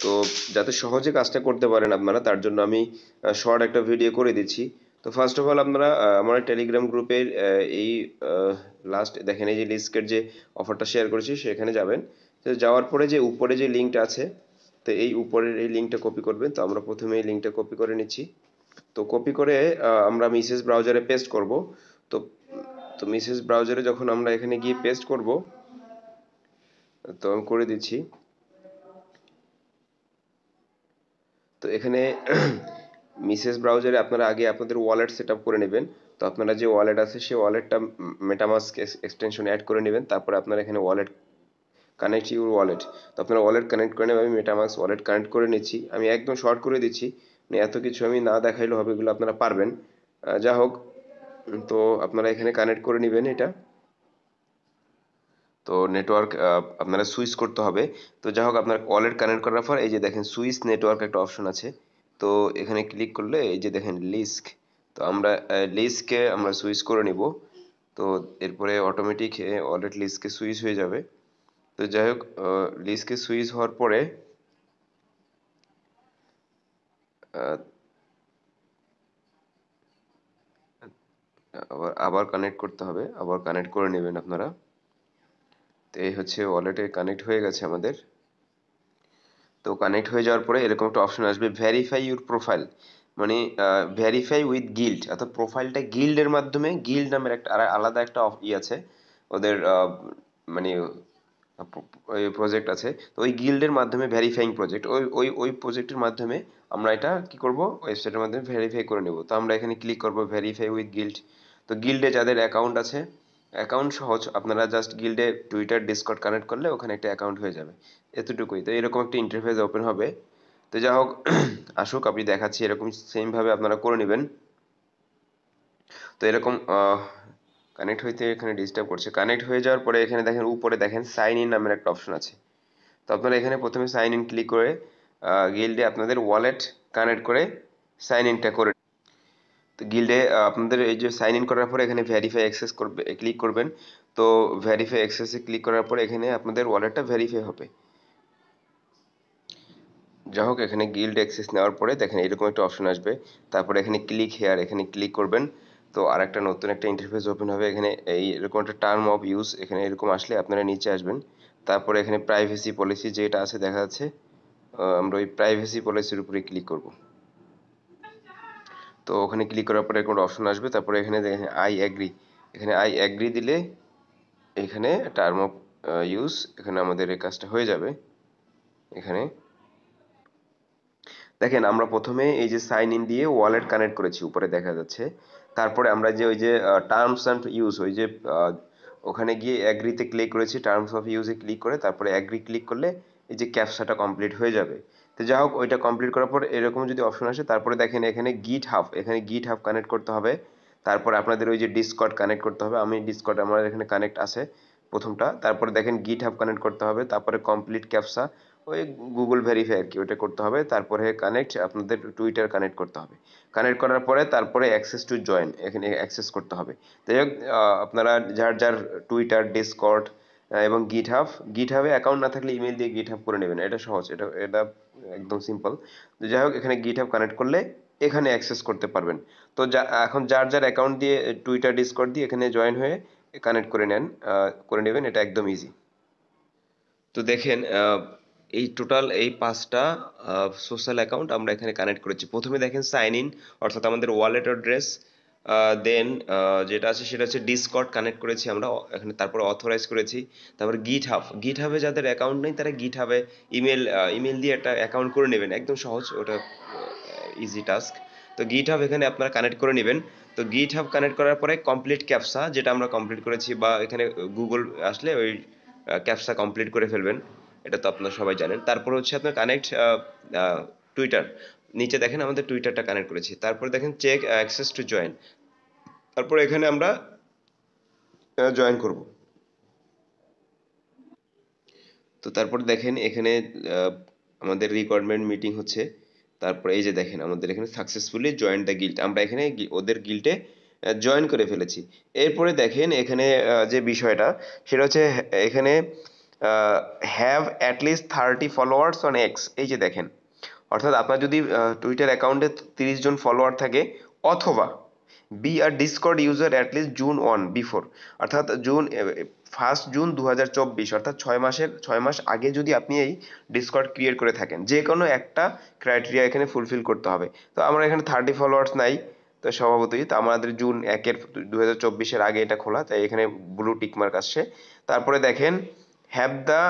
তো যাতে সহজে কাজটা করতে পারেন আপনারা, তার জন্য আমি শর্ট একটা ভিডিও করে দিচ্ছি। তো ফার্স্ট অফ অল আপনারা আমার টেলিগ্রাম গ্রুপের এই লাস্ট দেখেন এই যে লিস্কের যে অফারটা শেয়ার করেছি সেখানে যাবেন। তো যাওয়ার পরে যে উপরে যে লিঙ্কটা আছে, তো এই উপরের এই লিঙ্কটা কপি করবেন। তো আমরা প্রথমে এই লিঙ্কটা কপি করে নিচ্ছি। তো কপি করে আমরা মিসেস ব্রাউজারে পেস্ট করব। তো তো মিসেস ব্রাউজারে যখন আমরা এখানে গিয়ে পেস্ট করব, তো আমি করে দিচ্ছি। তো এখানে মিসেস ব্রাউজারে আপনারা আগে আপনাদের ওয়ালেট সেট আপ করে নেবেন। তো আপনারা যে ওয়ালেট আছে সেই ওয়ালেটটা মেটামাস্ক এক্সটেনশন অ্যাড করে নেবেন। তারপরে আপনারা এখানে ওয়ালেট কানেক্ট ইউর ওয়ালেট, তো আপনারা ওয়ালেট কানেক্ট করে নেবেন। আমি মেটামাস্ক ওয়ালেট কানেক্ট করে নিচ্ছি। আমি একদম শর্ট করে দিচ্ছি, মানে এত কিছু আমি না দেখাইলেও হবে, এগুলো আপনারা পারবেন। যা হোক, তো আপনারা এখানে কানেক্ট করে নেবেন এটা। তো নেটওয়ার্ক আপনারা সুইচ করতে হবে। তো যা হোক, আপনার ওয়ালেট কানেক্ট করার পর এই যে দেখেন সুইচ নেটওয়ার্ক একটা অপশন আছে। তো এখানে ক্লিক করলে এই যে দেখেন লিস্ক, তো আমরা লিস্ককে আমরা সুইচ করে নিব। তো এরপরে অটোমেটিক ওয়ালেট লিস্টকে সুইচ হয়ে যাবে। তো যাই হোক, লিস্টকে সুইচ হওয়ার পরে আহ, আবার আবার কানেক্ট করতে হবে, আবার কানেক্ট করে নেবেন আপনারা। তো এই হচ্ছে ওয়ালেটে কানেক্ট হয়ে গেছে আমাদের। তো কানেক্ট হয়ে যাওয়ার পরে এরকম একটা অপশন আসবে, ভেরিফাই ইউর প্রোফাইল, মানে ভেরিফাই উইথ গিল্ড, অর্থাৎ প্রোফাইলটা গিল্ডের মাধ্যমে, গিল্ড নামের একটা আলাদা একটা আছে ওদের, মানে ওই প্রজেক্ট আছে। তো ওই গিল্ডের মাধ্যমে ভেরিফাইং প্রজেক্ট, ওই প্রজেক্টের মাধ্যমে আমরা এটা কি করব, ওয়েবসাইটের মাধ্যমে ভেরিফাই করে নেব। তো আমরা এখানে ক্লিক করব ভেরিফাই উইথ গিল্ড। তো গিল্ডে যাদের অ্যাকাউন্ট আছে, অ্যাকাউন্ট সহজ, আপনারা জাস্ট গিল্ডে টুইটার ডিসকর্ড কানেক্ট করলে ওখানে একটা অ্যাকাউন্ট হয়ে যাবে, এতটুকুই। তো এরকম একটা ইন্টারফেস ওপেন হবে। তো যা হোক, আসুক আমি দেখাচ্ছি, এরকম সেম ভাবে আপনারা করে নেবেন। তো এরকম কানেক্ট হইতে এখানে ডিস্টার্ব করছে। কানেক্ট হয়ে যাওয়ার পরে এখানে দেখেন উপরে দেখেন সাইন ইন নামের একটা অপশন আছে। তো আপনারা এখানে প্রথমে সাইন ইন ক্লিক করে গিল্ডে আপনাদের ওয়ালেট কানেক্ট করে সাইন ইনটা করে। তো গিল্ডে আপনাদের এই যে সাইন ইন করার পরে এখানে ভেরিফাই অ্যাক্সেস করবে ক্লিক করবেন। তো ভেরিফাই অ্যাক্সেসে ক্লিক করার পরে এখানে আপনাদের ওয়ালেটটা ভেরিফাই হবে। যা হোক, এখানে গিল্ড অ্যাক্সেস নেওয়ার পরে দেখেন এরকম একটা অপশন আসবে। তারপরে এখানে ক্লিক হেয়ার, এখানে ক্লিক করবেন। তো আরেকটা নতুন একটা ইন্টারফেস ওপেন হবে। এখানে এই এরকম একটা টার্ম অফ ইউজ, এখানে এরকম আসলে আপনারা নিচে আসবেন। তারপরে এখানে প্রাইভেসি পলিসি যেটা আছে দেখা যাচ্ছে, আমরা ওই প্রাইভেসি পলিসির উপরে ক্লিক করব। তো ওখানে ক্লিক করার পরে এরকম একটা অপশন আসবে। তারপরে এখানে দেখেন আই অ্যাগ্রি, এখানে আই অ্যাগ্রি দিলে এখানে টার্ম অফ ইউজ, এখানে আমাদের এই কাজটা হয়ে যাবে। এখানে দেখেন আমরা প্রথমে এই যে সাইন ইন দিয়ে ওয়ালেট কানেক্ট করেছি, উপরে দেখা যাচ্ছে। তারপরে আমরা যে ওই যে টার্মস অ্যান্ড ইউজ, ওই যে ওখানে গিয়ে অ্যাগ্রিতে ক্লিক করেছি, টার্মস অফ ইউজে ক্লিক করে তারপরে অ্যাগ্রি ক্লিক করলে এই যে ক্যাপচাটা কমপ্লিট হয়ে যাবে। তো যাই হোক, ওইটা কমপ্লিট করার পর এরকম যদি অপশন আসে, তারপরে দেখেন এখানে গিট হাব, এখানে গিট হাব কানেক্ট করতে হবে। তারপর আপনাদের ওই যে ডিসকর্ড কানেক্ট করতে হবে, আমি ডিসকর্ড আমার এখানে কানেক্ট আছে প্রথমটা। তারপরে দেখেন গিট হাব কানেক্ট করতে হবে, তারপরে কমপ্লিট ক্যাপচা, ওই গুগল ভেরিফাই আর কি, ওইটা করতে হবে। তারপরে কানেক্ট আপনাদের টুইটার কানেক্ট করতে হবে। কানেক্ট করার পরে তারপরে অ্যাক্সেস টু জয়েন, এখানে অ্যাক্সেস করতে হবে। যাই হোক, আপনারা যার যার টুইটার, ডিসকর্ড এবং গিটহাবে অ্যাকাউন্ট না থাকলে ইমেল দিয়ে গিটহাব করে নেবেন, এটা সহজ, এটা এটা একদম সিম্পল। তো যাই হোক, এখানে গিটহাব কানেক্ট করলে এখানে অ্যাক্সেস করতে পারবেন। তো এখন যার যার অ্যাকাউন্ট দিয়ে টুইটার, ডিসকর্ড দিয়ে এখানে জয়েন হয়ে কানেক্ট করে নেন, করে নেবেন, এটা একদম ইজি। তো দেখেন এই টোটাল এই 5টা সোশ্যাল অ্যাকাউন্ট আমরা এখানে কানেক্ট করেছি। প্রথমে দেখেন সাইন ইন, অর্থাৎ আমাদের ওয়ালেট অ্যাড্রেস, দেন যেটা আছে সেটা হচ্ছে ডিসকর্ড কানেক্ট করেছি আমরা এখানে, তারপরে অথরাইজ করেছি। তারপরে গিটহাবে যাদের অ্যাকাউন্ট নেই তারা গিটহাবে ইমেল দিয়ে একটা অ্যাকাউন্ট করে নেবেন, একদম সহজ, ওটা ইজি টাস্ক। তো গিটহাব এখানে আপনারা কানেক্ট করে নেবেন। তো গিটহাব কানেক্ট করার পরে কমপ্লিট ক্যাপসা, যেটা আমরা কমপ্লিট করেছি, বা এখানে গুগল আসলে ওই ক্যাপসা কমপ্লিট করে ফেলবেন, এটা তো আপনারা সবাই জানেন। তারপর হচ্ছে আপনার কানেক্ট টুইটার, নিচে দেখেন আমাদের টুইটারটা কানেক্ট করেছি। তারপরে দেখেন চেক অ্যাক্সেস টু জয়েন, তারপর এখানে আমরা জয়েন করব। তো তারপরে দেখেন এখানে আহ, আমাদের রিকোয়ারমেন্ট মিটিং হচ্ছে। তারপরে এই যে দেখেন আমাদের এখানে সাকসেসফুলি জয়েন দ্য গিল্ড, আমরা এখানে ওদের গিল্ডে জয়েন করে ফেলেছি। এরপরে দেখেন এখানে যে বিষয়টা সেটা হচ্ছে এখানে have at least 30 followers on x, এই যে দেখেন, অর্থাৎ আপনার যদি টুইটার অ্যাকাউন্টে 30 জন ফলোয়ার থাকে, অথবা বি আর Discord user atleast June 1 before, অর্থাৎ ফার্স্ট জুন 2024, অর্থাৎ 6 মাস আগে যদি আপনি এই ডিসকর্ড ক্রিয়েট করে থাকেন, যে কোনো একটা ক্রাইটেরিয়া এখানে ফুলফিল করতে হবে। তো আমরা এখানে 30 ফলোয়ার্স নাই, তো স্বভাবতই তো আমাদের জুন 1-এর 2024-এর আগে এটা খোলা, তাই এখানে ব্লু টিক মার্ক আসছে। তারপরে দেখেন have the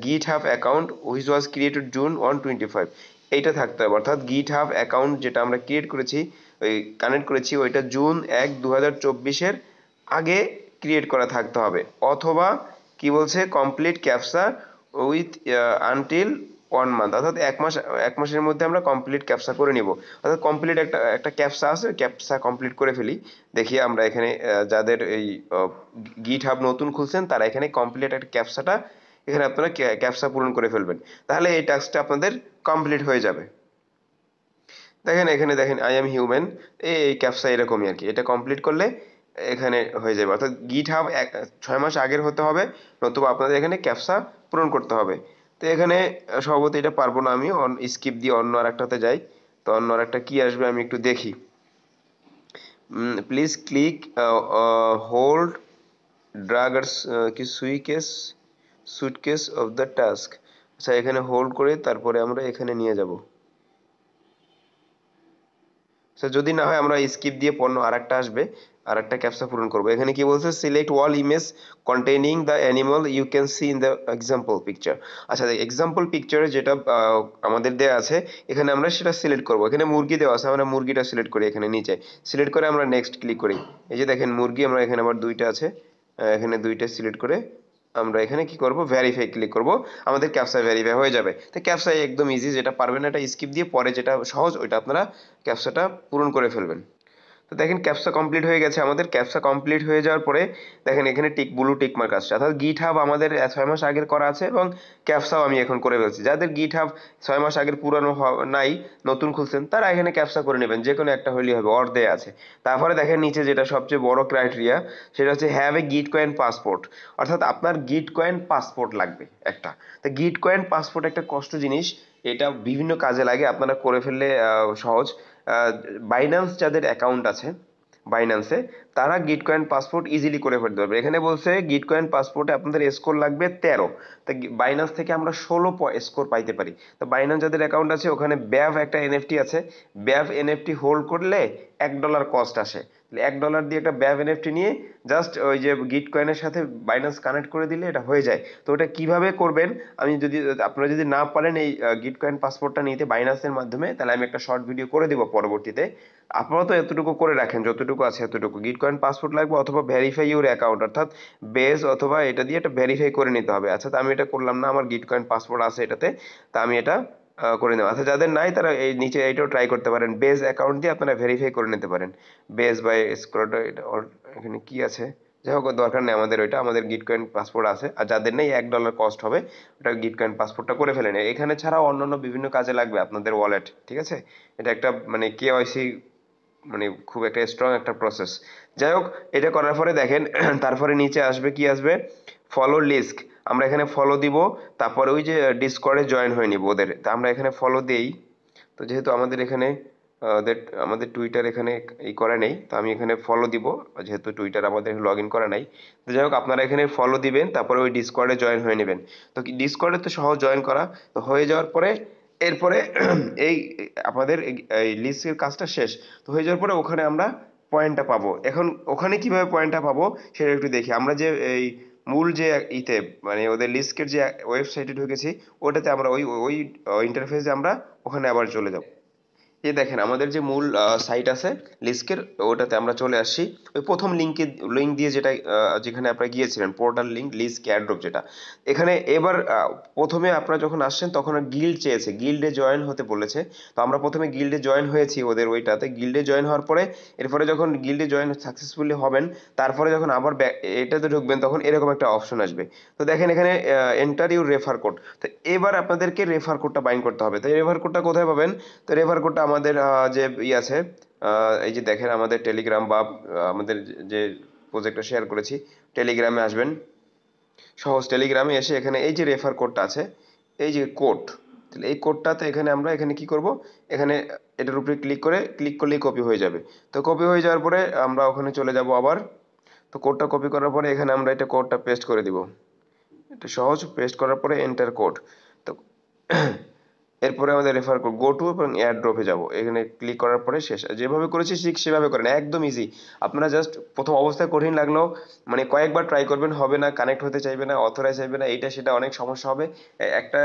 GitHub account which was created June 125, এইটা থাকতে হবে, অর্থাৎ গিটহাব অ্যাকাউন্ট যেটা আমরা ক্রিয়েট করেছি, ওই কানেক্ট করেছি, ওইটা জুন 1 2024-এর আগে ক্রিয়েট করা থাকতে হবে, অথবা কি বলছে কমপ্লিট ক্যাপসা উইথ আনটিল 1 মান্থ, অর্থাৎ 1 মাসের মধ্যে আমরা কমপ্লিট ক্যাপসা করে নিব। অর্থাৎ কমপ্লিট একটা ক্যাপসা আছে, ক্যাপসা কমপ্লিট করে ফেলি। দেখি আমরা এখানে যাদের এই গিটহাব নতুন খুলছেন তারা এখানে কমপ্লিট একটা ক্যাপসাটা, এখানে আপনারা ক্যাপসা পূরণ করে ফেলবেন, তাহলে এই টাস্কটা আপনাদের কমপ্লিট হয়ে যাবে। দেখেন এখানে দেখেন আই এম হিউম্যান, এই ক্যাপসা এরকমই আর কি, এটা কমপ্লিট করলে এখানে হয়ে যাবে। অর্থাৎ গিটহাব 6 মাস আগের হতে হবে, নতুবা আপনাদের এখানে ক্যাপসা পূরণ করতে হবে। তো এখানে সম্ভবত এটা পারবো না, আমি স্কিপ দিয়ে অন্য আর একটাতে যাই। তো অন্য আর একটা কি আসবে আমি একটু দেখি। প্লিজ ক্লিক হোল্ড ড্রাগার্স কি সুটকেস অফ দ্য টাস্ক। আচ্ছা, এখানে হোল্ড করে তারপরে আমরা এখানে নিয়ে যাব। যদি না হয় আমরা স্কিপ দিয়ে পণ্য আরেকটা আসবে, আরেকটা ক্যাপচা পূরণ করব। এখানে কি বলছে, select all image containing the animal you can see in the example picture. আচ্ছা, এক্সাম্পল পিকচারে যেটা আমাদের দেওয়া আছে এখানে আমরা সেটা সিলেক্ট করব। এখানে মুরগি দেওয়া আছে, আমরা মুরগিটা সিলেক্ট করি, এখানে নিচে সিলেক্ট করে আমরা নেক্সট ক্লিক করি। এই যে দেখেন মুরগি, আমরা এখানে আবার দুইটা আছে, এখানে দুইটা সিলেক্ট করে আমরা এখানে কি করব, ভেরিফাই ক্লিক করব, আমাদের ক্যাপচা ভেরিফাই হয়ে যাবে। তো ক্যাপচা একদম ইজি, যেটা পারবেন না এটা স্কিপ দিয়ে পরে যেটা সহজ ওইটা আপনারা ক্যাপচাটা পূরণ করে ফেলবেন। তো দেখেন ক্যাপচা কমপ্লিট হয়ে গেছে আমাদের। ক্যাপচা কমপ্লিট হয়ে যাওয়ার পরে দেখেন এখানে ব্লু টিক মার্ক আসছে, অর্থাৎ গিটহাব আমাদের 6 মাস আগের করা আছে এবং ক্যাপচাও আমি এখন করে ফেলছি। যাদের গিটহাব 6 মাস আগের পুরানো নাই, নতুন খুলছেন, তারা এখানে ক্যাপচা করে নেবেন, যে কোনো একটা হইলেই হবে, অর্ধে আছে। তারপরে দেখেন নিচে যেটা সবচেয়ে বড় ক্রাইটেরিয়া, সেটা হচ্ছে হ্যাভ এ গিট কয়েন পাসপোর্ট, অর্থাৎ আপনার গিট কয়েন পাসপোর্ট লাগবে একটা। তো গিট কয়েন পাসপোর্ট একটা কষ্ট জিনিস, এটা বিভিন্ন কাজে লাগে, আপনারা করে ফেললে সহজ। বাইন্যান্স যাদের অ্যাকাউন্ট আছে বাইন্যান্সে, তারা গিটকয়েন পাসপোর্ট ইজিলি করে ফেলতে পারবে। এখানে বলছে গিটকয়েন পাসপোর্টে আপনাদের স্কোর লাগবে 13, তো বাইন্যান্স থেকে আমরা 16 স্কোর পাইতে পারি। তো বাইন্যান্স যাদের অ্যাকাউন্ট আছে ওখানে ব্যাভ একটা এনএফটি আছে, ব্যাভ এনএফটি হোল্ড করলে $1 কস্ট আসে। $1 দিয়ে একটা ব্যাভ এনএফটি নিয়ে জাস্ট ওই যে গিট কয়েনের সাথে বাইন্যান্স কানেক্ট করে দিলে এটা হয়ে যায়। তো ওটা কিভাবে করবেন, আমি যদি আপনারা যদি না পারেন এই গিট কয়েন পাসপোর্টটা নিতে বাইন্যান্সের মাধ্যমে, তাহলে আমি একটা শর্ট ভিডিও করে দিব পরবর্তীতে। আপাতত এতটুকু করে রাখেন, যতটুকু আছে এতটুকু। গিট কয়েন পাসপোর্ট লাগবে, অথবা ভেরিফাই ইউর অ্যাকাউন্ট, অর্থাৎ বেজ অথবা এটা দিয়ে এটা ভেরিফাই করে নিতে হবে। আচ্ছা, তো আমি এটা করলাম না, আমার গিট কয়েন পাসপোর্ট আছে এটাতে, তা আমি এটা করে নেব। আচ্ছা, যাদের নাই তারা এই নিচে এইটাও ট্রাই করতে পারেন, বেজ অ্যাকাউন্ট দিয়ে আপনারা ভেরিফাই করে নিতে পারেন। বেজ বাই স্ক্রোটা, এখানে কি আছে, যাই হোক দরকার নেই আমাদের ওইটা, আমাদের গিট কয়েন পাসপোর্ট আছে। আর যাদের নেই $1 কস্ট হবে, ওটা গিট কয়েন পাসপোর্টটা করে ফেলেন। এখানে ছাড়াও অন্যান্য বিভিন্ন কাজে লাগবে আপনাদের ওয়ালেট, ঠিক আছে। এটা একটা মানে কেওয়াইসি, মানে খুব একটা স্ট্রং একটা প্রসেস। যাই হোক, এটা করার পরে দেখেন তারপরে নিচে আসবে কি আসবে, ফলো লিস্ট। আমরা এখানে ফলো দিব, তারপরে ওই যে ডিসকর্ডে জয়েন হয়ে নিব ওদের, তা আমরা এখানে ফলো দেই। তো যেহেতু আমাদের এখানে আমাদের টুইটার এখানে এই করা নেই, তো আমি এখানে ফলো দিব, যেহেতু টুইটার আমাদের লগ ইন করা নাই। তো যাই হোক, আপনারা এখানে ফলো দিবেন, তারপরে ওই ডিসকর্ডে জয়েন হয়ে নেবেন। তো ডিসকর্ডে তো সহজ জয়েন করা, তো হয়ে যাওয়ার পরে এরপরে এই আমাদের এই লিস্টের কাজটা শেষ। তো হয়ে যাওয়ার পরে ওখানে আমরা পয়েন্টটা পাবো। এখন ওখানে কিভাবে পয়েন্টটা পাবো সেটা একটু দেখি। আমরা যে এই মূল যে ইতে মানে ওদের লিস্টের যে ওয়েবসাইটে ঢুকেছি, ওটাতে আমরা ওই ওই ইন্টারফেসে আমরা ওখানে আবার চলে যাব। এই দেখেন আমাদের যে মূল সাইট আছে লিস্কের, ওটাতে আমরা চলে আসছি। ওই প্রথম লিঙ্ক দিয়ে যেটা যেখানে আপনারা গিয়েছিলেন, পোর্টাল লিঙ্ক লিস্ক এয়ারড্রপ যেটা, এখানে এবার প্রথমে আপনারা যখন আসছেন তখন গিল্ড চেয়েছে, গিল্ডে জয়েন হতে বলেছে। তো আমরা প্রথমে গিল্ডে জয়েন হয়েছি ওদের ওইটাতে। গিল্ডে জয়েন হওয়ার পরে এরপরে যখন গিল্ডে জয়েন সাকসেসফুলি হবেন, তারপরে যখন আবার এটাতে ঢুকবেন তখন এরকম একটা অপশন আসবে। তো দেখেন এখানে এন্টার ইউর রেফার কোড। তো এবার আপনাদেরকে রেফার কোডটা বাইন্ড করতে হবে। তো এই রেফার কোডটা কোথায় পাবেন, তো রেফার কোডটা আমাদের যে আছে, এই যে দেখেন আমাদের টেলিগ্রাম বা আমাদের যে প্রজেক্টটা শেয়ার করেছি, টেলিগ্রামে আসবেন। সহজ টেলিগ্রামে এসে এখানে এই যে রেফার কোডটা আছে, এই যে কোড, তাহলে এই কোডটাতে এখানে আমরা এখানে কি করব, এখানে এটার উপরে ক্লিক করলেই কপি হয়ে যাবে। তো কপি হয়ে যাওয়ার পরে আমরা ওখানে চলে যাব আবার। তো কোডটা কপি করার পরে এখানে আমরা এটা কোডটা পেস্ট করে দিব। এটা সহজ, পেস্ট করার পরে এন্টার কোড। তো এরপরে আমাদের রেফার কোড গো টু এবং এয়ার ড্রপে যাব, এখানে ক্লিক করার পরে শেষ। যেভাবে করেছি ঠিক সেভাবে করেন, একদম ইজি। আপনারা জাস্ট প্রথম অবস্থায় কঠিন লাগলেও মানে কয়েকবার ট্রাই করবেন, হবে না, কানেক্ট হতে চাইবে না, অথরাইজ চাইবে না, এইটা সেটা অনেক সমস্যা হবে। একটা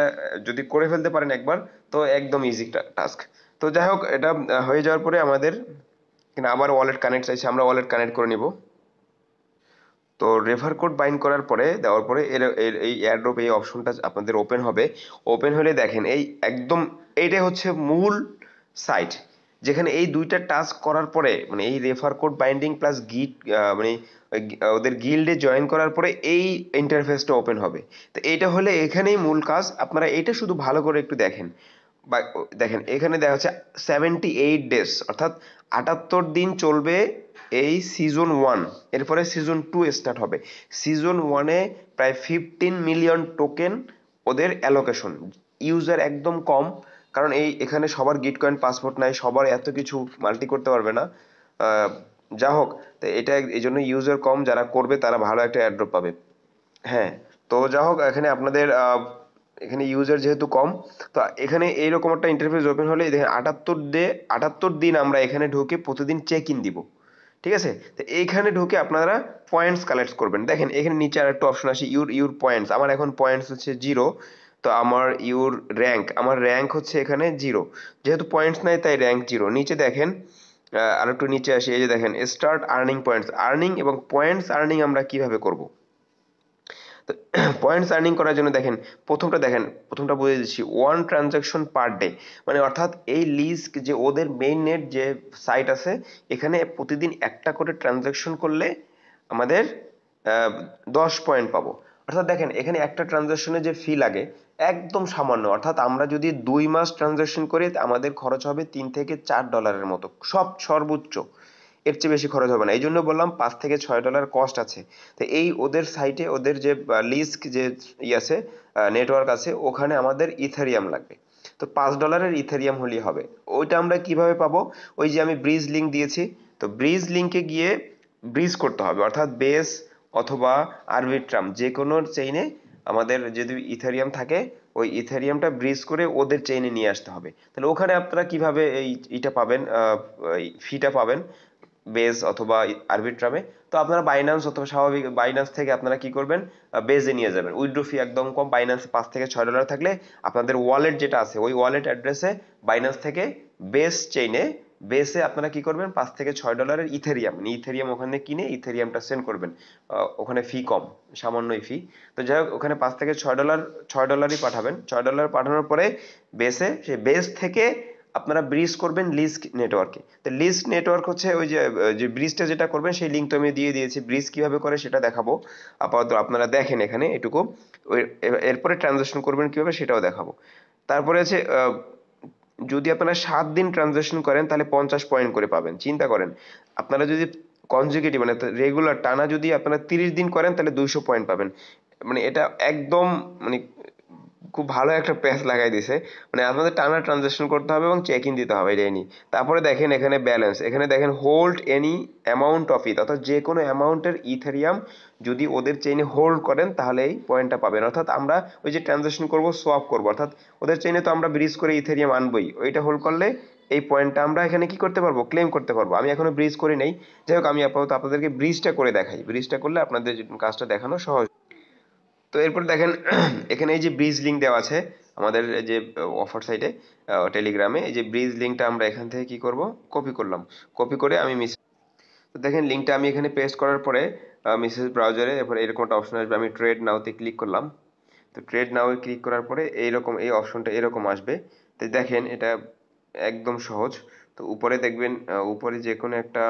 যদি করে ফেলতে পারেন একবার, তো একদম ইজি টাস্ক। তো যাই হোক, এটা হয়ে যাওয়ার পরে আমাদের এখানে আবার ওয়ালেট কানেক্ট চাইছে, আমরা ওয়ালেট কানেক্ট করে নিব। তো রেফার কোড বাইন্ড করার পরে দেওয়ার পরে এই এয়ারড্রপ এই অপশনটা আপনাদের ওপেন হবে। ওপেন হলে দেখেন এই একদম এইটাই হচ্ছে মূল সাইট, যেখানে এই দুইটা টাস্ক করার পরে মানে এই রেফার কোড বাইন্ডিং প্লাস গিট মানে ওদের গিল্ডে জয়েন করার পরে এই ইন্টারফেসটা ওপেন হবে। তো এইটা হলে এখানেই মূল কাজ, আপনারা এইটা শুধু ভালো করে একটু দেখেন। বা দেখেন এখানে দেখা যাচ্ছে 78 ডেজ, অর্থাৎ 78 দিন চলবে এই সিজন 1। এরপরে সিজন 2 স্টার্ট হবে। সিজন 1-এ প্রায় 15 মিলিয়ন টোকেন ওদের অ্যালোকেশন। ইউজার একদম কম, কারণ এখানে সবার গিট কয়েন পাসপোর্ট নাই, সবার এত কিছু মাল্টি করতে পারবে না। আহ, যা হোক, তো এটা এই জন্য ইউজার কম, যারা করবে তারা ভালো একটা অ্যাড্রপ পাবে। হ্যাঁ, তো যা হোক, এখানে আপনাদের এখানে ইউজার যেহেতু কম, তো এখানে এইরকম একটা ইন্টারফেস ওপেন হলে দেখেন 78 দিন আমরা এখানে ঢুকে প্রতিদিন চেক ইন দিব। ঠিক আছে, তো এইখানে ঢুকে আপনারা পয়েন্টস কালেক্ট করবেন। দেখেন এখানে নিচে আর একটা অপশন আসে ইউর ইউর পয়েন্টস, আমার এখন পয়েন্টস হচ্ছে 0। তো আমার ইউর র্যাঙ্ক, আমার র্যাঙ্ক হচ্ছে এখানে 0, যেহেতু পয়েন্টস নাই তাই র্যাঙ্ক 0। নিচে দেখেন আর একটু নিচে আসি, এই যে দেখেন স্টার্ট আর্নিং পয়েন্টস। আর্নিং এবং পয়েন্টস আর্নিং আমরা কিভাবে করব। তো পয়েন্টস আর্নিং করার জন্য দেখেন প্রথমটা বলে দিচ্ছি, 1 ট্রানজাকশন পার ডে, মানে অর্থাৎ এই লিস্ট যে ওদের মেইন নেট যে সাইট আছে, এখানে প্রতিদিন একটা করে ট্রানজাকশন করলে আমাদের 10 পয়েন্ট পাবো। অর্থাৎ দেখেন এখানে একটা ট্রানজাকশনে যে ফি লাগে একদম সামান্য, অর্থাৎ আমরা যদি 2 মাস ট্রানজাকশন করি আমাদের খরচ হবে $3 থেকে $4 মতো, সর্বোচ্চ। এর চেয়ে বেশি খরচ হবে না, এই জন্য বললাম $5 থেকে $6 কস্ট আছে। তো এই ওদের সাইটে ওদের যে লিস্ক যে আছে, নেটওয়ার্ক আছে, ওখানে আমাদের ইথেরিয়াম লাগবে। তো $5 ইথেরিয়াম হলেই হবে। ওইটা আমরা কিভাবে পাবো, ওই যে আমি ব্রিজ লিঙ্ক দিয়েছি, তো ব্রিজ লিঙ্কে গিয়ে ব্রিজ করতে হবে, অর্থাৎ বেস অথবা আরবিট্রাম যে কোনো চেইনে আমাদের যদি ইথেরিয়াম থাকে, ওই ইথেরিয়ামটা ব্রিজ করে ওদের চেইনে নিয়ে আসতে হবে। তাহলে ওখানে আপনারা কিভাবে এইটা পাবেন, ফিটা পাবেন বেজ অথবা আরবিট্রামে। তো আপনারা বাইন্যান্স অথবা স্বাভাবিক বাইন্যান্স থেকে আপনারা কি করবেন, বেজে নিয়ে যাবেন। উইথড্র ফি একদম কম, বাইন্যান্সে $5 থেকে $6 থাকলে আপনাদের ওয়ালেট যেটা আছে ওই ওয়ালেট অ্যাড্রেসে বাইন্যান্স থেকে বেস চেইনে বেসে আপনারা কি করবেন, $5 থেকে $6 ইথেরিয়াম মানে ইথেরিয়াম ওখানে কিনে ইথেরিয়ামটা সেন্ড করবেন। ওখানে ফি কম, সামান্যই ফি। তো যাই হোক, ওখানে $5 থেকে $6 পাঠাবেন। $6 পাঠানোর পরে বেসে সেই বেস থেকে আপনারা ব্রিজ করবেন লিস্ক নেটওয়ার্কে। তো লিস্ক নেটওয়ার্ক হচ্ছে ওই যে যে ব্রিজটা যেটা করবেন সেই লিঙ্ক তো আমি দিয়ে দিয়েছি, ব্রিজ কিভাবে করে সেটা দেখাবো। আপাতত আপনারা দেখেন এখানে এটুকু। এরপরে ট্রানজাকশন করবেন কিভাবে সেটাও দেখাবো। তারপরে আছে যদি আপনারা 7 দিন ট্রানজাকশন করেন তাহলে 50 পয়েন্ট করে পাবেন। চিন্তা করেন, আপনারা যদি কনজিকিউটিভ মানে রেগুলার টানা যদি আপনারা 30 দিন করেন তাহলে 200 পয়েন্ট পাবেন। মানে এটা একদম মানে খুব ভালো একটা প্যাচ লাগাই দিছে। মানে আপনাদের টানা ট্রানজাকশন করতে হবে এবং চেক ইন দিতে হবে, এটাই নি। তারপরে দেখেন এখানে ব্যালেন্স, এখানে দেখেন হোল্ড এনি অ্যামাউন্ট অফ ইথ, অর্থাৎ যে কোনো অ্যামাউন্টের ইথেরিয়াম যদি ওদের চেইনে হোল্ড করেন তাহলে এই পয়েন্টটা পাবেন। অর্থাৎ আমরা ওই যে ট্রানজাকশন করব সোয়াপ করব, অর্থাৎ ওদের চেইনে তো আমরা ব্রিজ করে ইথেরিয়াম আনবই, ওইটা হোল্ড করলে এই পয়েন্টটা আমরা এখানে কি করতে পারবো, ক্লেম করতে পারবো। আমি এখনো ব্রিজ করি নাই, যাই হোক আমি আপাতত আপনাদেরকে ব্রিজটা করে দেখাই, ব্রিজটা করলে আপনাদের কাজটা দেখানো সহজ। তো এরপর দেখেন এখানে এই যে ব্রিজ লিঙ্ক দেওয়া আছে আমাদের এই যে অফার সাইটে টেলিগ্রামে, এই যে ব্রিজ লিঙ্কটা আমরা এখান থেকে কি করব, কপি করলাম। কপি করে আমি তো দেখেন লিঙ্কটা আমি এখানে পেস্ট করার পরে মেসেজ ব্রাউজারে এরপরে এরকম একটা অপশন আসবে, আমি ট্রেড নাওতে ক্লিক করলাম। তো ট্রেড নাও ক্লিক করার পরে এইরকম এই অপশনটা এরকম আসবে। তো দেখেন এটা একদম সহজ। তো উপরে দেখবেন উপরে যে কোনো একটা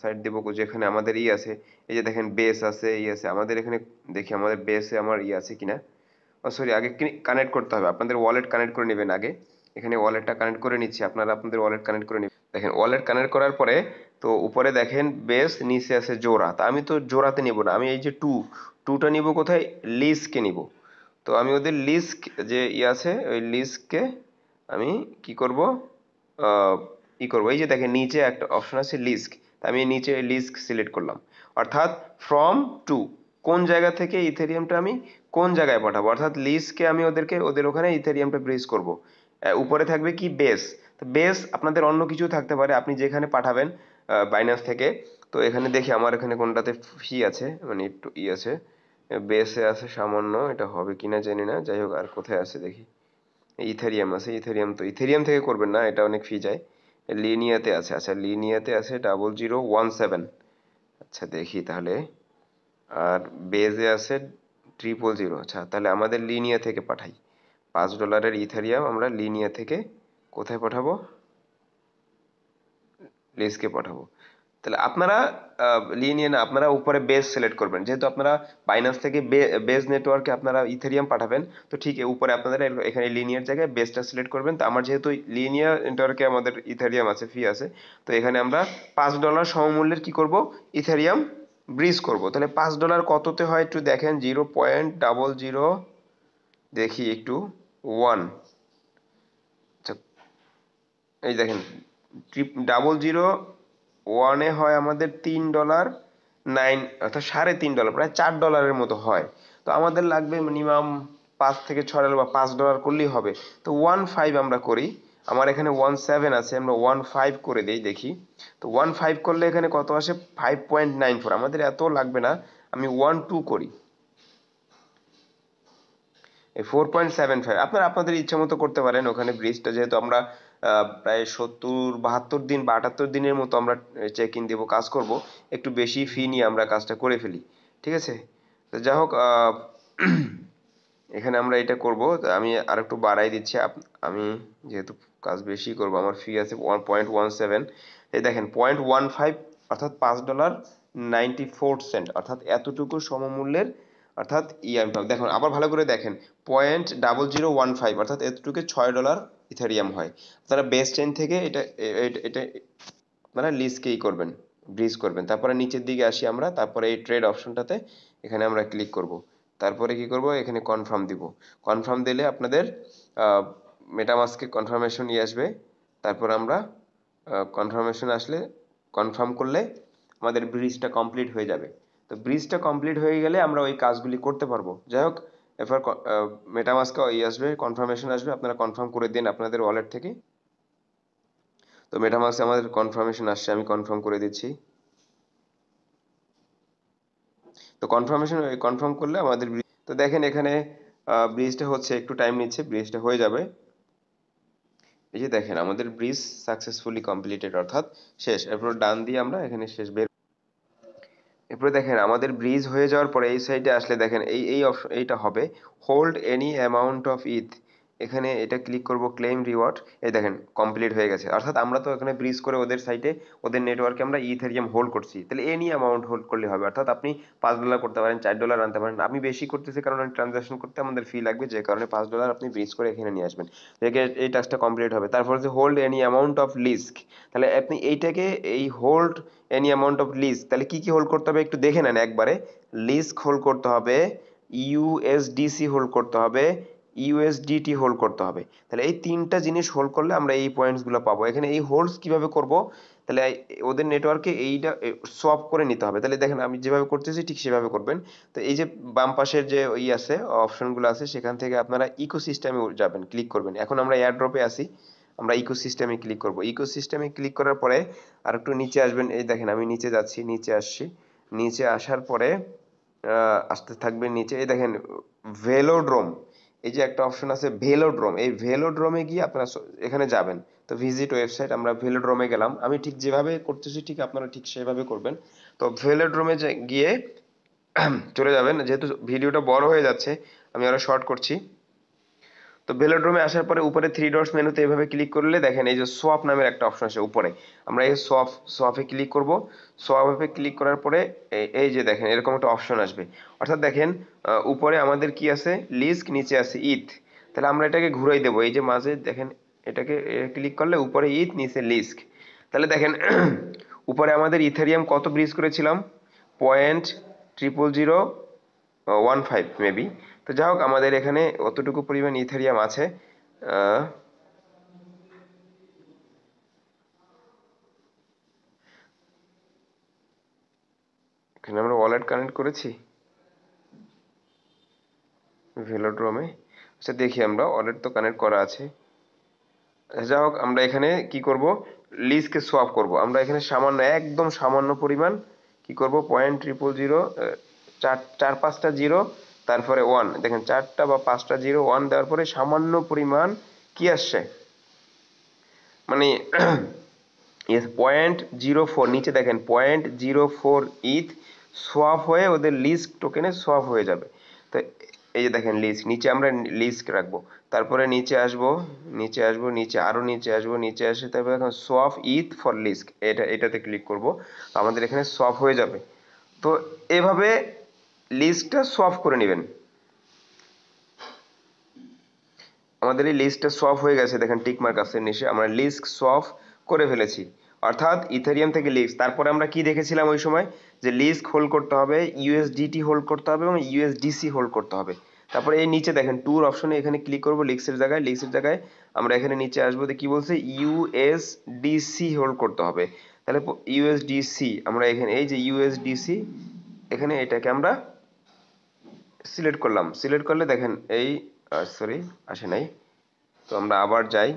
সাইট দেবো যেখানে আমাদের আছে, এই যে দেখেন বেস আছে আছে আমাদের এখানে। দেখি আমাদের বেসে আমার আছে কিনা। ও সরি, আগে কানেক্ট করতে হবে, আপনাদের ওয়ালেট কানেক্ট করে নেবেন আগে। এখানে ওয়ালেটটা কানেক্ট করে নিচ্ছি, আপনারা আপনাদের ওয়ালেট কানেক্ট করে নেবেন। দেখেন ওয়ালেট কানেক্ট করার পরে তো উপরে দেখেন বেস, নিচে আছে জোড়া। তা আমি তো জোড়াতে নিব না, আমি এই যে টুটা নিব কোথায়, লিস্টকে নিব। তো আমি ওদের লিস্ট যে আছে ওই লিস্টকে আমি কি করব, আহ, করব, এই যে দেখেন নিচে একটা অপশন আছে লিস্ট, তা আমি নিচে লিস্ট সিলেক্ট করলাম। অর্থাৎ ফ্রম টু, কোন জায়গা থেকে ইথেরিয়ামটা আমি কোন জায়গায় পাঠাবো, অর্থাৎ লিস্টকে আমি ওদের ওখানে ইথেরিয়ামটা ব্রিজ করব। উপরে থাকবে কি বেস, তো বেস আপনাদের অন্য কিছু থাকতে পারে, আপনি যেখানে পাঠাবেন বাইন্যান্স থেকে। তো এখানে দেখি আমার এখানে কোনটাতে ফি আছে, মানে একটু আছে, বেসে আছে সামান্য, এটা হবে কিনা জানি না, যাই হোক। আর কোথায় আছে দেখি, ইথেরিয়াম আছে, ইথেরিয়াম, তো ইথেরিয়াম থেকে করবেন না, এটা অনেক ফি যায়। লিনিয়াতে আছে, আচ্ছা লিনিয়াতে আছে 0017, আচ্ছা দেখি তাহলে। আর বেজে আছে 000, আচ্ছা তাহলে আমাদের লিনিয়া থেকে পাঠাই। $5 ইথেরিয়াম আমরা লিনিয়া থেকে কোথায় পাঠাবো, লিজকে পাঠাবো। তাহলে আপনারা লিনিয়া না, আপনারা উপরে বেস সিলেক্ট করবেন, যেহেতু আপনারা বাইন্যান্স থেকে বেস নেটওয়ার্কে আপনারা ইথেরিয়াম পাঠাবেন। তো ঠিক উপরে আপনাদের এখানে লিনিয়ার জায়গায় বেসটা সিলেক্ট করবেন। তো আমার যেহেতু লিনিয়া নেটওয়ার্কে আমাদের ইথেরিয়াম আছে, ফি আছে, তো এখানে আমরা $5 সমমূল্যের কি করব, ইথেরিয়াম ব্রিজ করব। তাহলে $5 কততে হয় একটু দেখেন, 0.00, দেখি একটু, 1, আচ্ছা এই দেখেন 0.00 হয় আমাদের $3.9, অর্থাৎ $3.5, প্রায় $4 মতো হয়। তো আমাদের লাগবে মিনিমাম $5 থেকে $6 বা $5 করলেই হবে। তো 1.5 আমরা করি, আমার এখানে 1.7 আছে, আমরা 1.5 করে দেই দেখি। তো 1.5 করলে এখানে কত আসে, 5.94, আমাদের এত লাগবে না, আমি 1.2 করি, এই 4.75। আপনারা আপনাদের ইচ্ছা মতো করতে পারেন। ওখানে ব্রিজটা যেহেতু আমরা প্রায় 70 72 দিন বা 78 দিনের মতো আমরা চেক ইন দেবো, কাজ করব, একটু বেশি ফি নিয়ে আমরা কাজটা করে ফেলি, ঠিক আছে। তো যাই হোক, এখানে আমরা এটা করব। তো আমি আর একটু বাড়াই দিচ্ছি, আমি যেহেতু কাজ বেশি করব, আমার ফি আছে 1.17, এই দেখেন 0.15, অর্থাৎ $5.94, অর্থাৎ এতটুকু সমমূল্যের, অর্থাৎ আমি দেখুন আবার ভালো করে দেখেন, 0.0015, অর্থাৎ এতটুকু $6 ইথারিয়াম হয়। আপনারা বেস চেইন থেকে এটা এটা আপনারা লিজকেই করবেন, ব্রিজ করবেন। তারপরে নিচের দিকে আসি আমরা, তারপরে এই ট্রেড অপশনটাতে এখানে আমরা ক্লিক করব। তারপরে কি করব, এখানে কনফার্ম দিব। কনফার্ম দিলে আপনাদের মেটামাস্কে কনফার্মেশন নিয়ে আসবে। তারপর আমরা কনফার্মেশন আসলে, কনফার্ম করলে আমাদের ব্রিজটা কমপ্লিট হয়ে যাবে। তো ব্রিজটা কমপ্লিট হয়ে গেলে আমরা ওই কাজগুলি করতে পারবো। যাই হোক, এরপর মেটামাস্কে আসবে, কনফার্মেশন আসবে, আপনারা কনফার্ম করে দিন আপনাদের ওয়ালেট থেকে। তো মেটামাস্কে আমাদের কনফার্মেশন আসছে, আমি কনফার্ম করে দিচ্ছি। তো কনফার্ম করলে আমাদের তো দেখেন এখানে ব্রিজটা হচ্ছে, একটু টাইম নিচ্ছে, ব্রিজটা হয়ে যাবে। এই যে দেখেন আমাদের ব্রিজ সাকসেসফুলি কমপ্লিটেড, অর্থাৎ শেষ। এরপর ডান দিয়ে আমরা এখানে শেষ বের। এরপরে দেখেন আমাদের ব্রিজ হয়ে যাওয়ার পরে এই সাইডে আসলে দেখেন এই অপশন, এইটা হবে হোল্ড এনি অ্যামাউন্ট অফ ইথ। এখানে এটা ক্লিক করব, ক্লেম রিওয়ার্ড। এই দেখেন কমপ্লিট হয়ে গেছে, অর্থাৎ আমরা তো এখানে ব্রিজ করে ওদের সাইটে, ওদের নেটওয়ার্কে আমরা ইথেরিয়াম হোল্ড করছি। তাহলে এনি অ্যামাউন্ট হোল্ড করলে হবে, অর্থাৎ আপনি $5 করতে পারেন, $4 আনতে পারেন। আমি বেশি করতেছি কারণ ট্রানজাকশন করতে আমাদের ফি লাগবে, যে কারণে $5 আপনি ব্রিজ করে এখানে নিয়ে আসবেন। দেখে এই টাস্কটা কমপ্লিট হবে। তারপর হচ্ছে hold any amount of lease. তাহলে আপনি এইটাকে, এই hold any amount of lease, তাহলে কি কি হোল্ড করতে হবে একটু দেখে নেন একবারে। লিস্ক হোল্ড করতে হবে, ইউএসডিসি হোল্ড করতে হবে, ইউএসডিটি হোল্ড করতে হবে। তাহলে এই তিনটা জিনিস হোল্ড করলে আমরা এই পয়েন্টস গুলো পাবো। এখানে এই হোল্ডস কিভাবে করব, তাহলে ওদের নেটওয়ার্কে এইটা সোয়াপ করে নিতে হবে। তাহলে দেখেন আমি যেভাবে করতেছি ঠিক সেভাবে করবেন। তো এই যে বাম পাশের যে আছে অপশনগুলো আছে, সেখান থেকে আপনারা ইকোসিস্টেমে যাবেন, ক্লিক করবেন। এখন আমরা এয়ারড্রপে আছি, আমরা ইকোসিস্টেমে ক্লিক করব। ইকোসিস্টেমে ক্লিক করার পরে আর একটু নিচে আসবেন, এই দেখেন আমি নিচে যাচ্ছি, নিচে আসছি। নিচে আসার পরে আসতে থাকবে নিচে, এই দেখেন ভেলোড্রোম, এই যে একটা অপশন আছে ভেলোড্রোম, এই ভেলোড্রোমে গিয়ে আপনারা এখানে যাবেন। তো ভিজিট ওয়েবসাইট, আমরা ভেলোড্রোমে গেলাম। আমি ঠিক যেভাবে করতেছি ঠিক আপনারা ঠিক সেভাবে করবেন। তো ভেলোড্রোমে গিয়ে চলে যাবেন, যেহেতু ভিডিওটা বড় হয়ে যাচ্ছে আমি আরো শর্ট করছি। তো ভেলোড্রোমে আসার পরে উপরে থ্রি ডটস মেনুতে এভাবে ক্লিক করলে দেখেন এই যে সোয়াপ নামের একটা অপশন আছে উপরে, আমরা এই সোয়াপে ক্লিক করব। সোয়াপে ক্লিক করার পরে এই যে দেখেন এরকম একটা অপশন আসবে। অর্থাৎ দেখেন উপরে আমাদের কি আছে, লিস্ক, নিচে আছে ইথ। তাহলে আমরা এটাকে ঘুরাই দেবো, এই যে মাঝে দেখেন এটাকে ক্লিক করলে উপরে ইথ, নিচে লিস্ক। তাহলে দেখেন উপরে আমাদের ইথেরিয়াম কত ব্রিজ করেছিলাম, 0.00015 মেবি। তো যাই হোক আমাদের এখানে অতটুকু পরিমাণ ইথেরিয়াম আছে। আহ, এখানে আমরা ওয়ালেট কানেক্ট করেছি ভেলোড্রোমে। আচ্ছা দেখি, আমরা ওয়ালেট তো কানেক্ট করা আছে। যাই হোক আমরা এখানে কি করব, লিজকে সোয়াপ করব। আমরা এখানে সামান্য, একদম সামান্য পরিমাণ কি করব, 0.000, চার চার পাঁচটা জিরো, তারপরে ওয়ান, দেখেন চারটা বা পাঁচটা জিরো ওয়ান দেওয়ার পরে সামান্য পরিমাণ কি আসছে, মানে 0.04, নিচে দেখেন 0.04 ইথ সোয়াপ হয়ে ওদের লিস্ক টোকেনে সোয়াপ হয়ে যাবে। তো এই যে দেখেন লিস্ক, নিচে আমরা লিস্ক রাখবো, তারপরে নিচে আসবো, নিচে আসবো, নিচে আরো নিচে আসবো, নিচে আসে তারপরে এখন সোয়াপ ইথ ফর লিস্ক, এটাতে ক্লিক করব, আমাদের এখানে সোয়াপ হয়ে যাবে। তো এভাবে লিস্টটা সোয়াপ করে নেবেন। আমাদের এই লিস্টটা সোয়াপ হয়ে গেছে, দেখেন টিক মার্ক আছে নিচে, আমরা লিস্ট সোয়াপ করে ফেলেছি, অর্থাৎ ইথেরিয়াম থেকে লিস্ক। তারপরে আমরা কি দেখেছিলাম ওই সময়, যে লিস্ক হোল্ড করতে হবে, ইউএসডিটি হোল্ড করতে হবে এবং ইউএসডিসি হোল্ড করতে হবে। তারপরে এই নিচে দেখেন ট্যুর অপশনে এখানে ক্লিক করব, লিস্কের জায়গায় আমরা এখানে নিচে আসবো, কি বলছে, ইউএসডিসি হোল্ড করতে হবে। তাহলে ইউএসডিসি আমরা এখানে, এই যে ইউএসডিসি, এখানে এটাকে আমরা সিলেক্ট করলাম। সিলেক্ট করলে দেখেন এই, সরি আসে নাই, তো আমরা আবার যাই।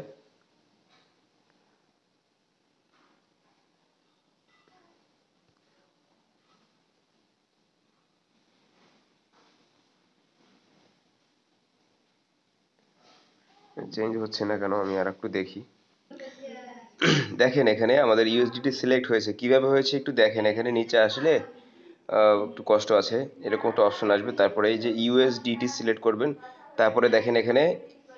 চেঞ্জ হচ্ছে না কেন, আমি আর একটু দেখি। দেখেন এখানে আমাদের ইউএসডিটি সিলেক্ট হয়েছে, কিভাবে হয়েছে একটু দেখেন। এখানে নিচে আসলে একটু কষ্ট আছে, এরকম একটা অপশন আসবে, তারপরে এই যে ইউএসডিটি সিলেক্ট করবেন, তারপরে দেখেন এখানে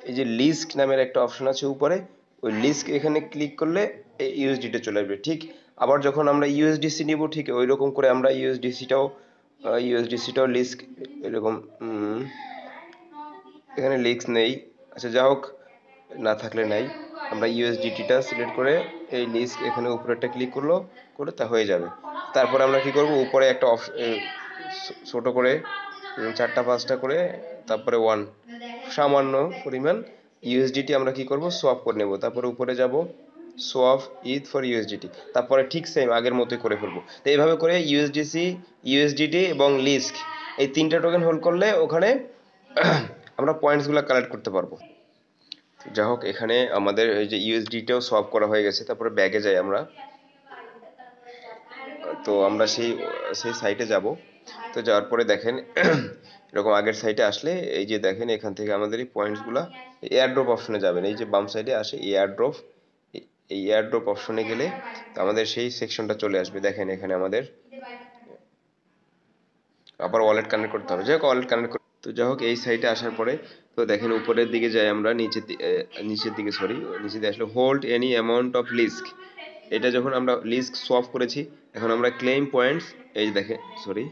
এই যে লিস্ক নামের একটা অপশন আছে উপরে, ওই লিস্ক এখানে ক্লিক করলে এই ইউএসডিটি চলে আসবে। ঠিক আবার যখন আমরা ইউএসডিসি নিব, ঠিক ওই রকম করে আমরা ইউএসডিসিটাও লিস্ক এরকম, এখানে লিস্ক নেই। আচ্ছা যা হোক, না থাকলে নাই, আমরা ইউএসডিটিটা সিলেক্ট করে এই লিস্ট এখানে উপরেরটা ক্লিক করে তা হয়ে যাবে। তারপরে আমরা কি করব, উপরে একটা ছোট করে চারটা পাঁচটা করে, তারপরে ওয়ান, সামান্য পরিমাণ ইউএসডিটি আমরা কি করব, সোয়াপ করে নেব। তারপরে উপরে যাব, সোয়াপ ইথ ফর ইউএসডিটি, তারপরে ঠিক সেম আগের মতোই করে ফেলবো। তো এইভাবে করে ইউএসডিসি, ইউএসডিটি এবং লিস্ক এই তিনটা টোকেন হোল্ড করলে ওখানে আমরা পয়েন্টসগুলো কালেক্ট করতে পারবো। যা হোক এখানে আমাদের এই যে ইউএসডিটাও সোয়াপ করা হয়ে গেছে। তারপরে ব্যাগে যাই আমরা, তো আমরা সেই সেই সাইটে যাব। তো যাওয়ার পরে দেখেন এরকম আগের সাইটে আসলে এই যে দেখেন এখান থেকে আমাদের এই পয়েন্টসগুলো এয়ারড্রপ অপশনে যাবেন, এই যে বাম সাইডে আসে এয়ারড্রপ, এই এয়ারড্রপ অপশনে গেলে তো আমাদের সেই সেকশনটা চলে আসবে। দেখেন এখানে আমাদের আবার ওয়ালেট কানেক্ট করতে হবে, যাই হোক ওয়ালেট কানেক্ট। তো যাই হোক এই সাইটে আসার পরে তো দেখেন উপরের দিকে যাই আমরা, নিচের দিকে সরি, নিচে দিয়ে আসলে hold any amount of Leask, এটা যখন আমরা লিস্ক সোয়াপ করেছি, এখন আমরা ক্লেম পয়েন্টস, এই যে দেখেন সরি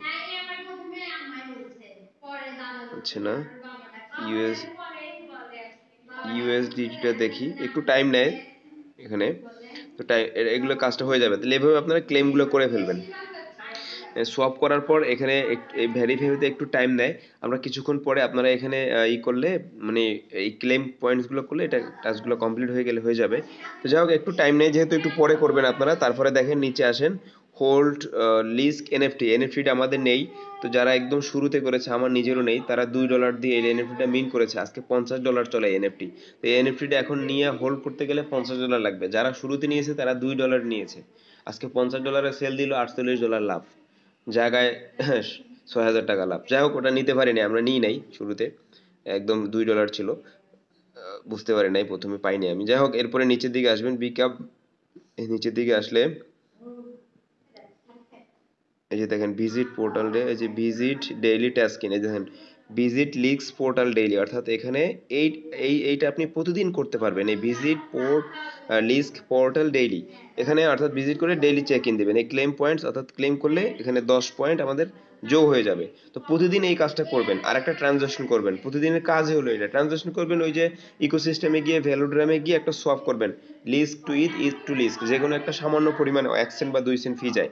হচ্ছে না, ইউএস ইউএসডিটা দেখি, একটু টাইম নেয় এখানে, তো এগুলো কাজটা হয়ে যাবে। তাহলে এভাবে আপনারা ক্লেমগুলো করে ফেলবেন। সোয়াপ করার পর এখানে এই ভেরিফাই হতে একটু টাইম নেয়, আমরা কিছুক্ষণ পরে আপনারা এখানে ই করলে, মানে এই ক্লেম পয়েন্টসগুলো করলে এটা টাস্কগুলো কমপ্লিট হয়ে গেলে হয়ে যাবে। তো যাই হোক একটু টাইম নেয় যেহেতু, একটু পরে করবেন আপনারা। তারপরে দেখেন নিচে আসেন, হোল্ড লিস্ক এনএফটি, এনএফটিটা আমাদের নেই। তো যারা একদম শুরুতে করেছে, আমার নিজেরও নেই, তারা $2 দিয়ে এই এনএফটিটা মিন করেছে। আজকে $50 চলে এনএফটি। তো এই এনএফটিটা এখন নিয়ে হোল্ড করতে গেলে $50 লাগবে। যারা শুরুতে নিয়েছে তারা $2 নিয়েছে, আজকে $50 সেল দিল, $48 লাভ, জায়গায় 6,000 টাকা লাভ। যাই হোক ওটা নিতে পারিনি, আমরা নিই নাই শুরুতে, একদম $2 ছিল, বুঝতে পারি নাই প্রথমে, পাইনি আমি। যাই হোক এরপরে নিচের দিকে আসবেন, বিকাপ, এই নিচের দিকে আসলে এই যে দেখেন ভিজিট পোর্টাল, এই যে ভিজিট ডেইলি টাস্কিং, এই দেখেন ভিজিট লিস্ট পোর্টাল ডেইলি, অর্থাৎ এখানে এই এইটা আপনি প্রতিদিন করতে পারবেন, এই ভিজিট লিস্ট পোর্টাল ডেইলি, এখানে অর্থাৎ ভিজিট করে ডেইলি চেক ইন দেবেন। এই ক্লেম পয়েন্টস অর্থাৎ ক্লেম করলে এখানে 10 পয়েন্ট আমাদের যোগ হয়ে যাবে। তো প্রতিদিন এই কাজটা করবেন। আর একটা ট্রানজাকশন করবেন, প্রতিদিনের কাজই হলো এটা, ট্রানজাকশন করবেন। ওই যে ইকোসিস্টেমে গিয়ে ভ্যালুড্রামে গিয়ে একটা সোয়াপ করবেন, লিস্ট টু ইথ টু লিস্ট, যে কোনো একটা সামান্য পরিমাণ 1 সেন্ট বা 2 সেন্ট ফি যায়,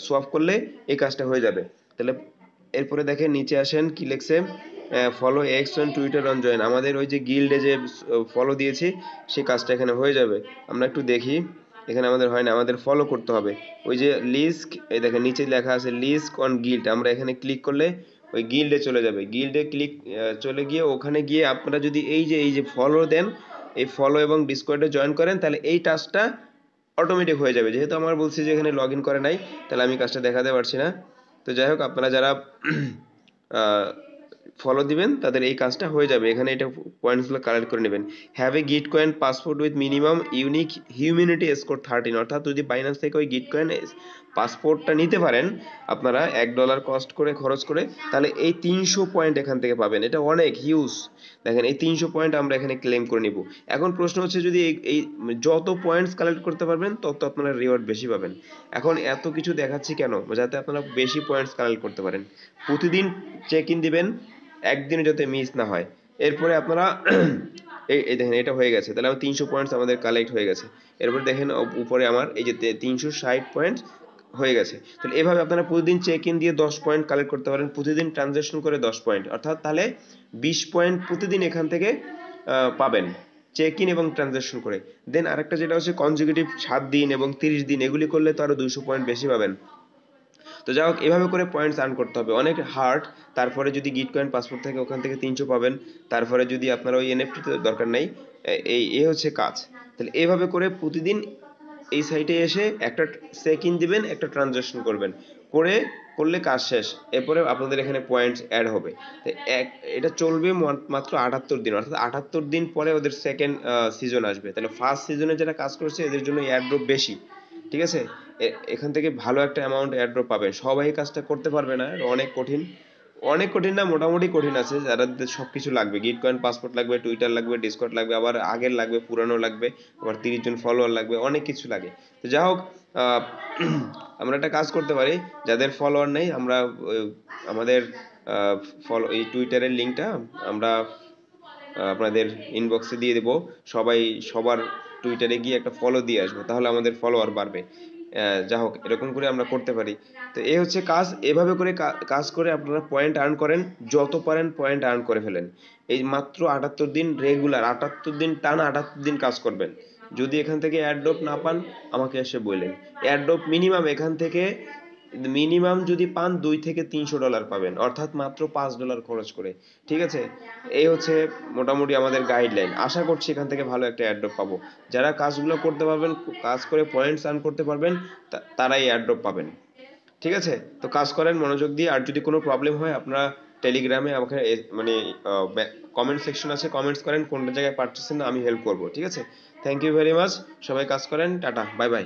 সোয়াপ করলে এই কাজটা হয়ে যাবে। তাহলে এরপরে দেখেন নিচে আসেন কি লিখছে, follow x on Twitter on join, আমাদের ওই যে গিল্ডে যে ফলো দিয়েছি সেই কাজটা এখানে হয়ে যাবে। আমরা একটু দেখি, এখানে আমাদের হয় না, আমাদের ফলো করতে হবে। ওই যে লিস্ক, এই দেখেন নিচে লেখা আছে লিস্ক অন গিল্ড, আমরা এখানে ক্লিক করলে ওই গিল্ডে চলে যাবে। গিল্ডে ক্লিক চলে গিয়ে ওখানে গিয়ে আপনারা যদি এই যে ফলো দেন, এই ফলো এবং ডিসকর্ডে জয়েন করেন, তাহলে এই টাস্কটা অটোমেটিক হয়ে যাবে। যেহেতু আমার বলছি যে এখানে লগ ইন করে নাই, তাহলে আমি কাজটা দেখাতে পারছি না। তো যাই হোক, আপনারা যারা ফলো দিবেন তাদের এই কাজটা হয়ে যাবে। এখানে এটা পয়েন্টসগুলো কালেক্ট করে নেবেন। হ্যাভ এ গিট coin passport with minimum unique humanity score 13, অর্থাৎ যদি বাইন্যান্স থেকে ওই গিট কয়েন পাসপোর্টটা নিতে পারেন আপনারা $1 কস্ট করে খরচ করে, তাহলে এই 300 পয়েন্ট এখান থেকে পাবেন। এটা অনেক হিউজ। দেখেন এই 300 পয়েন্ট আমরা এখানে ক্লেম করে নিব। এখন প্রশ্ন হচ্ছে, যদি এই যত পয়েন্টস কালেক্ট করতে পারবেন তত আপনারা রিওয়ার্ড বেশি পাবেন। এখন এত কিছু দেখাচ্ছি কেন, যাতে আপনারা বেশি পয়েন্টস কালেক্ট করতে পারেন। প্রতিদিন চেক ইন দিবেন, একদিনে যাতে মিস না হয়। এরপরে আপনারা এই দেখেন এটা হয়ে গেছে, তাহলে আমার 300 পয়েন্টস আমাদের কালেক্ট হয়ে গেছে। এরপর দেখেন উপরে আমার এই যে 360 পয়েন্টস হয়ে গেছে। তাহলে এভাবে আপনারা প্রতিদিন চেক ইন দিয়ে 10 পয়েন্ট কালেক্ট করতে পারেন, প্রতিদিন ট্রানজাকশন করে 10 পয়েন্ট, অর্থাৎ তাহলে 20 পয়েন্ট প্রতিদিন এখান থেকে পাবেন চেক ইন এবং ট্রানজাকশন করে। দেন আরেকটা যেটা হচ্ছে কনজিকিউটিভ 7 দিন এবং 30 দিন, এগুলি করলে তো আরো 200 পয়েন্ট বেশি পাবেন। তো যাই হোক, এভাবে করে পয়েন্টস আর্ন করতে হবে, অনেক হার্ড। তারপরে যদি গিটকয়েন পাসপোর্ট থেকে ওখান থেকে 300 পাবেন। তারপরে যদি আপনার ওই এনএফটি দরকার নাই, এই হচ্ছে কাজ। তাহলে এইভাবে করে প্রতিদিন এই সাইটে এসে একটা চেক ইন দিবেন, একটা ট্রানজাকশন করবেন, করে করলে কাজ শেষ। এরপরে আপনাদের এখানে পয়েন্টস অ্যাড হবে। তো এটা চলবে মাত্র 78 দিন, অর্থাৎ 78 দিন পরে ওদের সেকেন্ড সিজন আসবে। তাহলে ফার্স্ট সিজনে যারা কাজ করছে এদের জন্য এয়ারড্রপ বেশি, ঠিক আছে। এখান থেকে ভালো একটা অ্যামাউন্ট এয়ারড্রপ পাবেন। সবাই কাজটা করতে পারবে না, অনেক কঠিন। অনেক কঠিন না, মোটামুটি কঠিন আছে। যারা সবকিছু লাগবে, গিটকয়েন পাসপোর্ট লাগবে, টুইটার লাগবে, ডিসকর্ড লাগবে, আবার আগের লাগবে, পুরানো লাগবে, আবার 30 জন ফলোয়ার লাগবে, অনেক কিছু লাগে। তো যাই হোক, আহ, আমরা একটা কাজ করতে পারি, যাদের ফলোয়ার নেই আমরা আমাদের ফলো এই টুইটারের লিঙ্কটা আমরা আপনাদের ইনবক্সে দিয়ে দেবো। সবাই সবার টুইটারে গিয়ে একটা ফলো দিয়ে আসবো, তাহলে আমাদের ফলোয়ার বাড়বে। যা হোক, এরকম করে আমরা করতে পারি। তো এই হচ্ছে কাজ। এভাবে করে কাজ করে আপনারা পয়েন্ট আর্ন করেন, যত পারেন পয়েন্ট আর্ন করে ফেলেন। এই মাত্র 78 দিন রেগুলার, 78 দিন টানা 78 দিন কাজ করবেন। যদি এখান থেকে এয়ারড্রপ না পান আমাকে এসে বললেন। এয়ারড্রপ মিনিমাম এখান থেকে মিনিমাম যদি পান $2 থেকে $300 পাবেন, অর্থাৎ মাত্র $5 খরচ করে, ঠিক আছে। এই হচ্ছে মোটামুটি আমাদের গাইডলাইন। আশা করছি এখান থেকে ভালো একটা এয়ারড্রপ পাবো। যারা কাজগুলো করতে পারবেন, কাজ করে পয়েন্টস আর্ন করতে পারবেন, তারাই এয়ারড্রপ পাবেন, ঠিক আছে। তো কাজ করেন মনোযোগ দিয়ে। আর যদি কোনো প্রবলেম হয় আপনারা টেলিগ্রামে আমাকে মানে কমেন্ট সেকশন আছে, কমেন্টস করেন কোনটা জায়গায় পারতেছেন না, আমি হেল্প করব, ঠিক আছে। Thank you very much. সবাই কাজ করেন। Tata, bye by.